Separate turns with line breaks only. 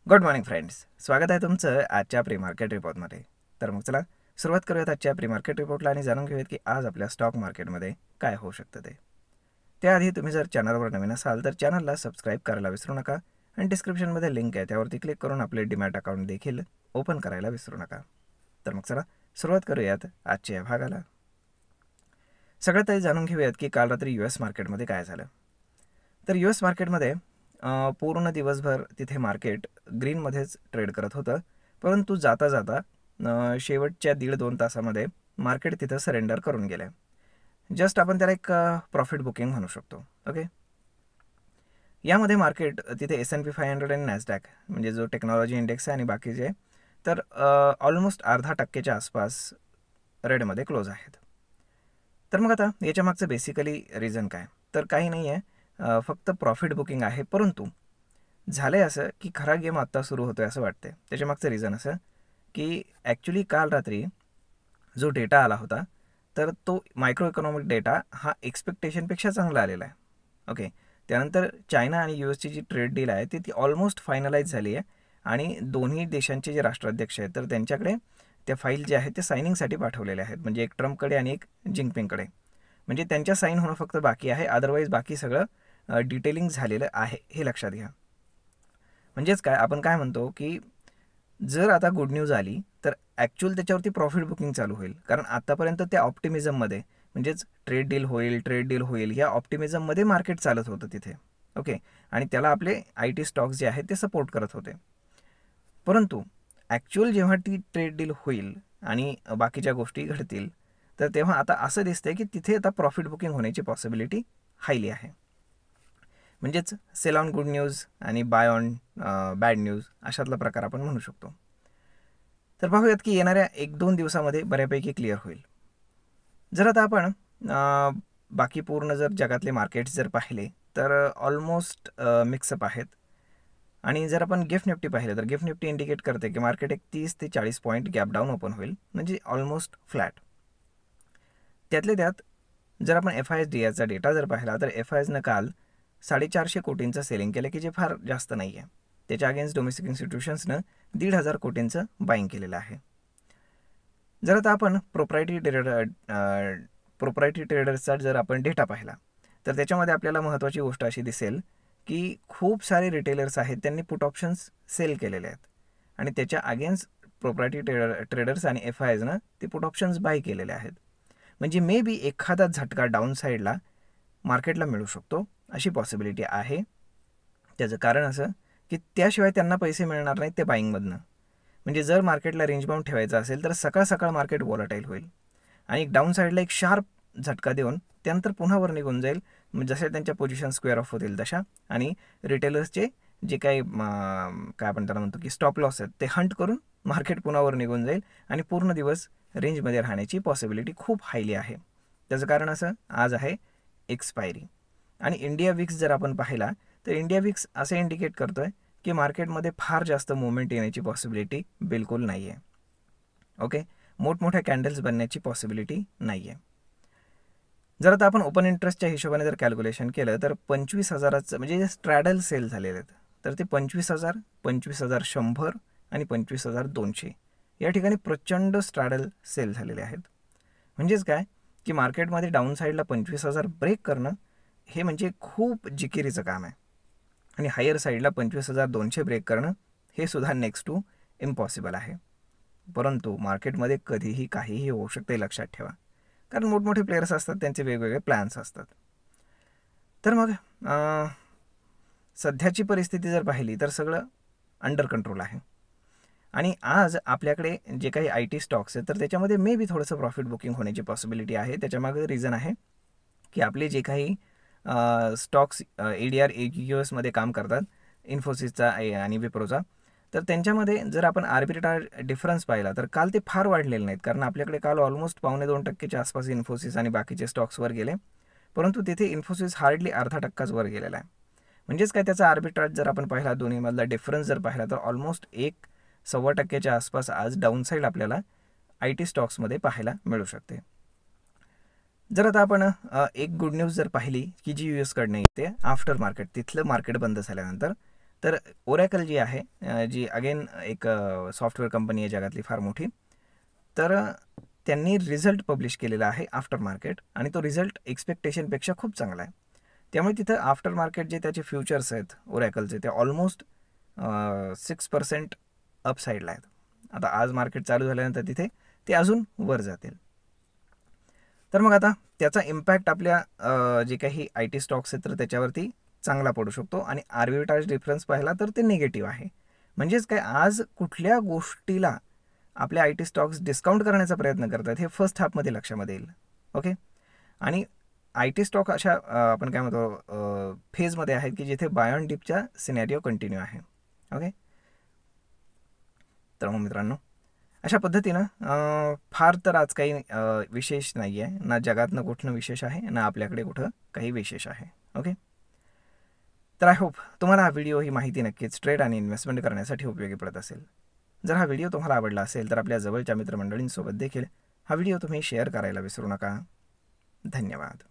Good morning friends, स्वागत आहे तुमचं आजच्या प्री मार्केट रिपोर्टमध्ये. तर मग चला सुरुवात करूयात आजच्या प्री मार्केट रिपोर्टला आणि जाणून घेऊयात की आज आपल्या स्टॉक मार्केटमध्ये काय होऊ शकतं ते. त्याआधी तुम्ही जर चॅनलवर नवीन असाल तर चॅनलला सबस्क्राईब करायला विसरू नका आणि डिस्क्रिप्शनमध्ये लिंक आहे त्यावरती क्लिक करून आपले डीमॅट अकाउंट देखील ओपन करायला विसरू नका. तर मग चला सुरुवात करूयात आजच्या या भागाला. सगळ्यात आधी जाणून घेऊयात की काल रात्री US मार्केटमध्ये काय झालं. तर US मार्केटमध्ये पूर्ण दिवसभर तिथे मार्केट ग्रीनमध्येच ट्रेड करत होतं, परंतु जाता जाता शेवटच्या 1.5-2 तासामध्ये मार्केट तिथं सरेंडर करून गेलं. जस्ट आपण त्याला एक प्रॉफिट बुकिंग म्हणू शकतो. ओके, यामध्ये मार्केट तिथे S&P 500 आणि नॅसडॅक म्हणजे जो टेक्नॉलॉजी इंडेक्स आहे आणि बाकीचे तर ऑलमोस्ट 0.5% आसपास रेडमध्ये क्लोज आहेत. तर मग आता याच्या मागचं बेसिकली रिझन काय, तर काही नाही आहे, फक्त प्रॉफिट बुकिंग आहे. परंतु झालं आहे असं की खरा गेम आत्ता सुरू होतो आहे असं वाटते. त्याच्या मागचं रिझन असं की ॲक्च्युली काल रात्री जो डेटा आला होता तर तो मायक्रो इकॉनॉमिक डेटा हा एक्सपेक्टेशनपेक्षा चांगला आलेला आहे. ओके, त्यानंतर चायना आणि USची जी ट्रेड डील आहे ती ऑलमोस्ट फायनलाइज झाली आहे आणि दोन्ही देशांचे जे राष्ट्राध्यक्ष आहेत तर त्यांच्याकडे त्या फाईल जे आहेत ते सायनिंगसाठी पाठवलेले आहेत. म्हणजे एक ट्रम्पकडे आणि एक जिंगपिंगकडे. म्हणजे त्यांच्या साईन होणं फक्त बाकी आहे, अदरवाईज बाकी सगळं डिटेलिंग झालेलं आहे हे लक्षात घ्या. म्हणजेच काय आपण काय म्हणतो की जर आता गुड न्यूज आली तर ॲक्च्युअल त्याच्यावरती प्रॉफिट बुकिंग चालू होईल. कारण आत्तापर्यंत त्या ऑप्टिमिझममध्ये म्हणजेच ट्रेड डील होईल या ऑप्टिमिझममध्ये मार्केट चालत होतं तिथे. ओके, आणि त्याला आपले IT स्टॉक्स जे आहेत ते सपोर्ट करत होते. परंतु ॲक्च्युअल जेव्हा ती ट्रेड डील होईल आणि बाकीच्या गोष्टी घडतील तर तेव्हा आता असं दिसतंय की तिथे आता प्रॉफिट बुकिंग होण्याची पॉसिबिलिटी हायली आहे. म्हणजेच सेल ऑन गुड न्यूज आणि बाय ऑन बॅड न्यूज अशातला प्रकार आपण म्हणू शकतो. तर पाहूयात की येणाऱ्या 1-2 दिवसामध्ये बऱ्यापैकी क्लिअर होईल. जर आता आपण बाकी पूर्ण जर जगातले मार्केट्स जर पाहिले तर ऑलमोस्ट मिक्सअप आहेत. आणि जर आपण गिफ्ट निफ्टी पाहिलं तर गिफ्ट निफ्टी इंडिकेट करते की मार्केट एक 30 ते 40 पॉईंट गॅप डाऊन ओपन होईल, म्हणजे ऑलमोस्ट फ्लॅट. त्यातले त्यात जर आपण FISDIचा डेटा जर पाहिला तर FISनं काल 450 कोटींचं सेलिंग केलं की जे फार जास्त नाही आहे. त्याच्या अगेन्स्ट डोमेस्टिक इन्स्टिट्यूशन्सनं 1,500 कोटींचं बाईंग केलेलं आहे. जर आता आपण प्रोप्रायटरी ट्रेडर्सचा जर आपण डेटा पाहिला तर त्याच्यामध्ये आपल्याला महत्त्वाची गोष्ट अशी दिसेल की खूप सारे रिटेलर्स आहेत त्यांनी पुट ऑप्शन्स सेल केलेले आहेत आणि त्याच्या अगेन्स्ट प्रोप्रायटरी ट्रेडर्स आणि FISनं ते पुट ऑप्शन्स बाय केलेले आहेत. म्हणजे मे बी एखादा झटका डाऊन साईडला मार्केटला मिळू शकतो अशी पॉसिबिलिटी आहे. त्याचं कारण असं की त्याशिवाय त्यांना पैसे मिळणार नाहीत ते बाईंगमधनं. म्हणजे जर मार्केटला रेंज बाउंड ठेवायचं असेल तर सकाळ सकाळ मार्केट वॉलटाईल होईल आणि डाऊन साईडला एक शार्प झटका देऊन त्यानंतर पुन्हा वर निघून जाईल. जशा त्यांच्या पोझिशन स्क्वेअर ऑफ होतील तशा, आणि रिटेलर्सचे जे काही काय आपण त्याला म्हणतो की स्टॉप लॉस आहेत ते हंट करून मार्केट पुन्हा वर निघून जाईल आणि पूर्ण दिवस रेंजमध्ये राहण्याची पॉसिबिलिटी खूप हायली आहे. त्याचं कारण असं आज आहे एक्सपायरी. आणि इंडिया विक्स जर आपण पाहिला तर इंडिया विक्स असं इंडिकेट करतो आहे की मार्केटमध्ये फार जास्त मुवमेंट येण्याची पॉसिबिलिटी बिलकुल नाही आहे. ओके, मोठमोठ्या कॅन्डल्स बनण्याची पॉसिबिलिटी नाही आहे. जर आता आपण ओपन इंटरेस्टच्या हिशोबाने जर कॅल्क्युलेशन केलं तर 25,000चं म्हणजे जे स्ट्रॅडल सेल झालेले आहेत तर ते 25,000, 25,100 आणि 25,200 या ठिकाणी प्रचंड स्ट्रॅडल सेल झालेले आहेत. म्हणजेच काय की मार्केटमध्ये डाऊन साईडला 25,000 ब्रेक करणं हे म्हणजे खूप जिकिरीचं काम आहे आणि हायर साईडला 25,200 ब्रेक करणं हे सुद्धा नेक्स्ट टू इम्पॉसिबल आहे. परंतु मार्केटमध्ये कधीही काहीही होऊ शकते लक्षात ठेवा, कारण मोठमोठे प्लेयर्स असतात त्यांचे वेगवेगळे प्लॅन्स असतात. तर मग सध्याची परिस्थिती जर पाहिली तर सगळं अंडर कंट्रोल आहे आणि आज आपल्याकडे जे काही IT स्टॉक्स आहेत तर त्याच्यामध्ये मे बी थोडंसं प्रॉफिट बुकिंग होण्याची पॉसिबिलिटी आहे. त्याच्यामागे रिझन आहे की आपले जे काही स्टॉक्स ADR AGUSमध्ये काम करतात, इन्फोसिसचा आणि विप्रोचा, तर त्यांच्यामध्ये जर आपण आर्बिट्राज डिफरन्स पाहिला तर काल ते फार वाढलेले नाहीत. कारण आपल्याकडे काल ऑलमोस्ट 2.25% आसपास इन्फोसिस आणि बाकीचे स्टॉक्सवर गेले, परंतु तिथे इन्फोसिस हार्डली 0.5%च वर गेलेला आहे. म्हणजेच काय त्याचा आर्बिट्राज जर आपण पाहिला दोन्हीमधला डिफरन्स जर पाहिला तर ऑलमोस्ट 1.25% आसपास आज डाऊन साईड आपल्याला IT स्टॉक्समध्ये पाहायला मिळू शकते. जर आता आपण एक गुड न्यूज जर पाहिली की जी US कडनं येते आफ्टर मार्केट, तिथलं मार्केट बंद झाल्यानंतर, तर ओरॅकल जी आहे जी अगेन एक सॉफ्टवेअर कंपनी आहे जगातली फार मोठी. तर त्यांनी रिझल्ट पब्लिश केलेला आहे आफ्टर मार्केट आणि तो रिझल्ट एक्सपेक्टेशनपेक्षा खूप चांगला आहे. त्यामुळे तिथं आफ्टर मार्केट जे त्याचे फ्युचर्स आहेत ओरॅकलचे ते ऑलमोस्ट 6% अपसाईडला आहेत. आता आज मार्केट चालू झाल्यानंतर तिथे ते अजून वर जातील. तर मग आता त्याचा इम्पॅक्ट आपल्या जे काही आय टी स्टॉक्स आहेत तर त्याच्यावरती चांगला पडू शकतो आणि आर्बिट्राज डिफरन्स पाहिला तर ते निगेटिव्ह आहे. म्हणजेच काय, आज कुठल्या गोष्टीला आपले आय टी स्टॉक्स डिस्काउंट करण्याचा प्रयत्न करतात हे फर्स्ट हाफमध्ये लक्षामध्ये येईल. ओके. आणि आय टी स्टॉक अशा आपण काय म्हणतो फेजमध्ये आहेत की जिथे बाय ऑन डिपच्या सिनॅरिओ कंटिन्यू आहे. ओके. तर मग मित्रांनो अशा पद्धतीनं फार तर आज काही विशेष नाही आहे. ना जगात ना कुठनं विशेष आहे ना आपल्याकडे कुठं काही विशेष आहे. ओके. तर आय होप तुम्हाला हा व्हिडिओ ही माहिती नक्कीच ट्रेड आणि इन्व्हेस्टमेंट करण्यासाठी उपयोगी पडत असेल. जर हा व्हिडिओ तुम्हाला आवडला असेल तर आपल्या जवळच्या मित्रमंडळींसोबत देखील हा व्हिडिओ तुम्ही शेअर करायला विसरू नका. धन्यवाद.